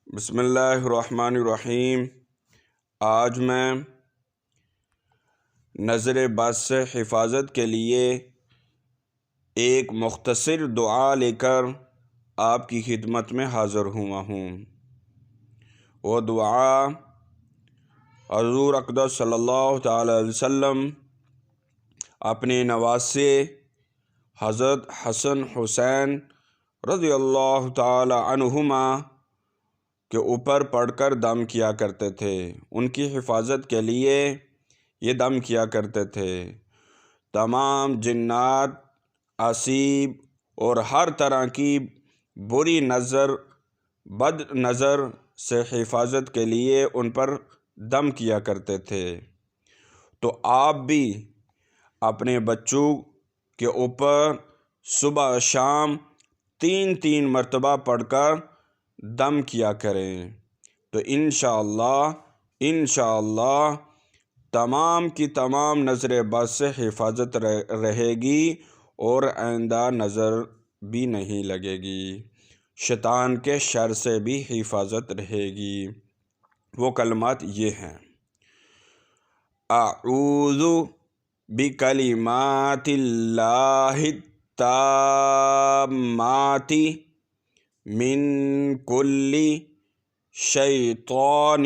بسم اللہ الرحمن الرحیم۔ آج میں نظر بد سے حفاظت کے لیے ایک مختصر دعا لے کر آپ کی خدمت میں حاضر ہوا ہوں۔ وہ دعا حضور اقدس صلی اللہ تعالی علیہ وسلم اپنے نواسے حضرت حسن حسین رضی اللہ تعالی عنہما کے اوپر پڑھ کر دم کیا کرتے تھے۔ ان کی حفاظت کے لیے یہ دم کیا کرتے تھے۔ تمام جنات، عصیب اور ہر طرح کی بری نظر، بد نظر سے حفاظت کے لیے ان پر دم کیا کرتے تھے۔ تو آپ بھی اپنے بچوں کے اوپر صبح شام 3 مرتبہ پڑھ کر دم کیا کریں، تو انشاءاللہ تمام کی تمام نظر بد سے حفاظت رہے گی اور آئندہ نظر بھی نہیں لگے گی، شیطان کے شر سے بھی حفاظت رہے گی۔ وہ کلمات یہ ہیں: اعوذ بکلمات اللہ التامات من کل شیطان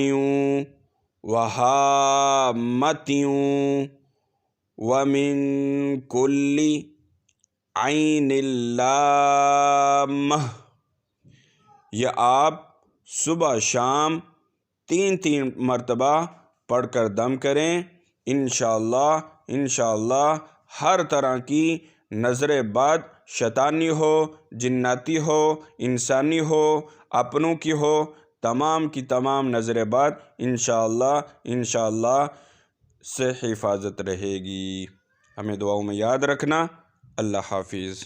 وہامۃ ومن کل عین لامہ۔ یہ آپ صبح شام 3 مرتبہ پڑھ کر دم کریں۔ انشاءاللہ ہر طرح کی نظر بد، شیطانی ہو، جناتی ہو، انسانی ہو، اپنوں کی ہو، تمام کی تمام نظر بد انشاءاللہ سے حفاظت رہے گی۔ ہمیں دعاؤں میں یاد رکھنا۔ اللہ حافظ۔